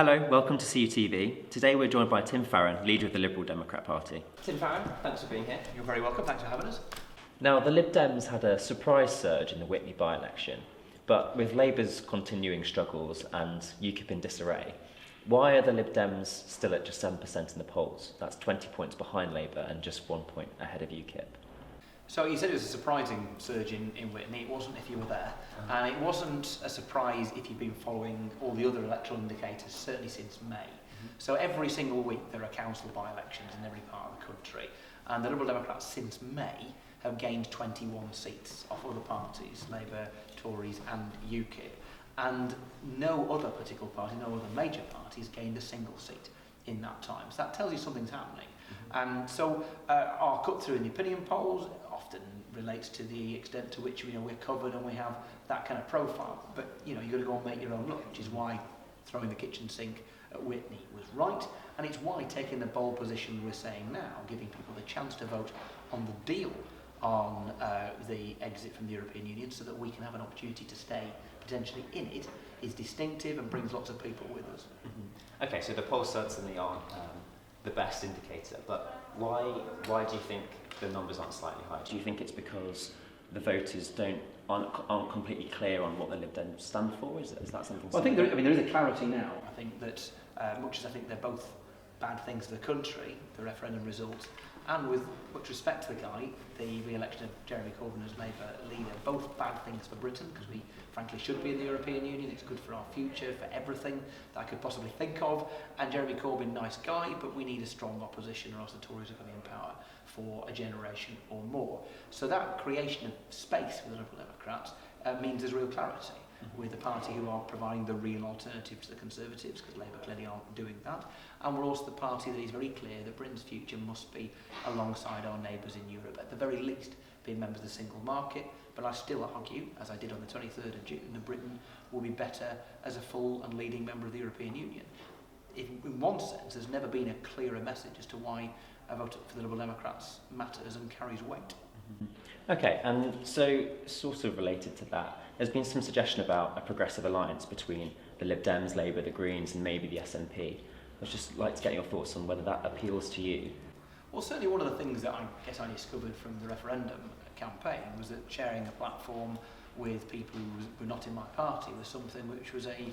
Hello, welcome to CUTV. Today we're joined by Tim Farron, leader of the Liberal Democrat Party. Tim Farron, thanks for being here. You're very welcome, thanks for having us. Now, the Lib Dems had a surprise surge in the Witney by-election, but with Labour's continuing struggles and UKIP in disarray, why are the Lib Dems still at just 7% in the polls? That's 20 points behind Labour and just 1 point ahead of UKIP. So you said it was a surprising surge in Witney. It wasn't if you were there. And it wasn't a surprise if you've been following all the other electoral indicators, certainly since May. So every single week there are council by-elections in every part of the country. And the Liberal Democrats since May have gained 21 seats off other parties, Labour, Tories and UKIP. And no other political party, no other major party has gained a single seat in that time. So that tells you something's happening. And so our cut through in the opinion polls often relates to the extent to which we're covered and we have that kind of profile. But you've got to go and make your own luck, which is why throwing the kitchen sink at Witney was right, and it's why taking the bold position we're saying now, giving people the chance to vote on the deal on the exit from the European Union so that we can have an opportunity to stay potentially in it, is distinctive and brings lots of people with us. Mm-hmm. Okay, so the polls certainly aren't the best indicator, but why do you think the numbers aren't slightly higher? Do you think it's because the voters aren't completely clear on what the Lib Dems stand for? Is that something? Well, I think there is a clarity now. I think that much as I think they're both bad things for the country, the referendum results, and with much respect to the guy, the re-election of Jeremy Corbyn as Labour leader, both bad things for Britain, because we frankly should be in the European Union. It's good for our future, for everything that I could possibly think of. And Jeremy Corbyn, nice guy, but we need a strong opposition or else the Tories are going to be in power for a generation or more. So that creation of space for the Liberal Democrats means there's real clarity with the party who are providing the real alternative to the Conservatives, because Labour clearly aren't doing that. And we're also the party that is very clear that Britain's future must be alongside our neighbours in Europe, at the very least being members of the single market. But I still argue, as I did on the 23rd of June, that Britain will be better as a full and leading member of the European Union. In one sense, there's never been a clearer message as to why a vote for the Liberal Democrats matters and carries weight. Okay, and so sort of related to that, there's been some suggestion about a progressive alliance between the Lib Dems, Labour, the Greens and maybe the SNP. I'd just like to get your thoughts on whether that appeals to you. Well, certainly one of the things that I guess I discovered from the referendum campaign was that sharing a platform with people who were not in my party was something which was a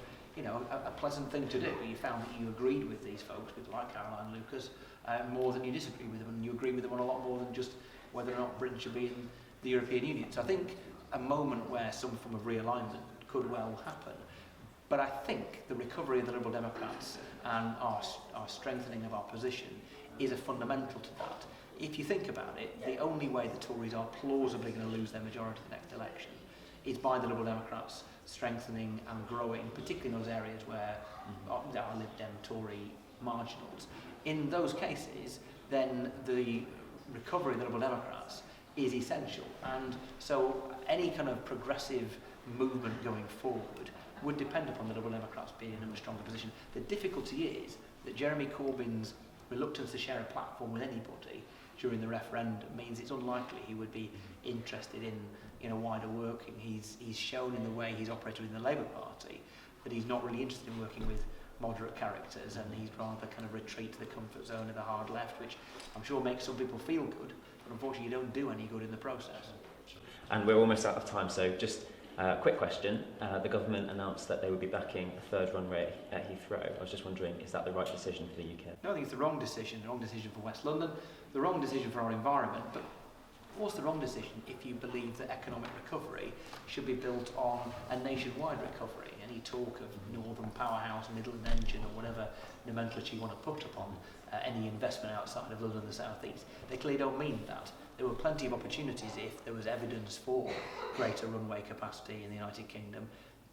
pleasant thing to do. You found that you agreed with these folks, with like Caroline Lucas, more than you disagree with them, and you agree with them on a lot more than just whether or not Britain should be in the European Union. So I think a moment where some form of realignment could well happen. But I think the recovery of the Liberal Democrats and our strengthening of our position is a fundamental to that. If you think about it, the only way the Tories are plausibly going to lose their majority in the next election is by the Liberal Democrats strengthening and growing, particularly in those areas where there are Lib Dem Tory marginals. In those cases, then the recovery of the Liberal Democrats is essential. And so any kind of progressive movement going forward would depend upon the Liberal Democrats being in a much stronger position. The difficulty is that Jeremy Corbyn's reluctance to share a platform with anybody during the referendum means it's unlikely he would be interested in wider working. He's shown in the way he's operated in the Labour Party that he's not really interested in working with moderate characters, and he's rather kind of retreat to the comfort zone of the hard left, which I'm sure makes some people feel good, but unfortunately you don't do any good in the process. And we're almost out of time, so just a quick question. The government announced that they would be backing a third runway at Heathrow. I was just wondering, is that the right decision for the UK? No, I think it's the wrong decision for West London, the wrong decision for our environment, but what's the wrong decision if you believe that economic recovery should be built on a nationwide recovery? Any talk of Northern Powerhouse, Midland Engine or whatever nomenclature you want to put upon any investment outside of London and the South East, they clearly don't mean that. There were plenty of opportunities if there was evidence for greater runway capacity in the United Kingdom,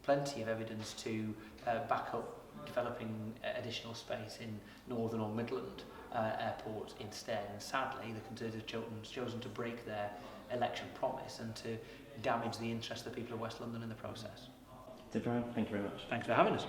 plenty of evidence to back up developing additional space in Northern or Midland airports instead. And sadly, the Conservatives have chosen to break their election promise and to damage the interest of the people of West London in the process. Tim Farron, thank you very much. Thanks for having us.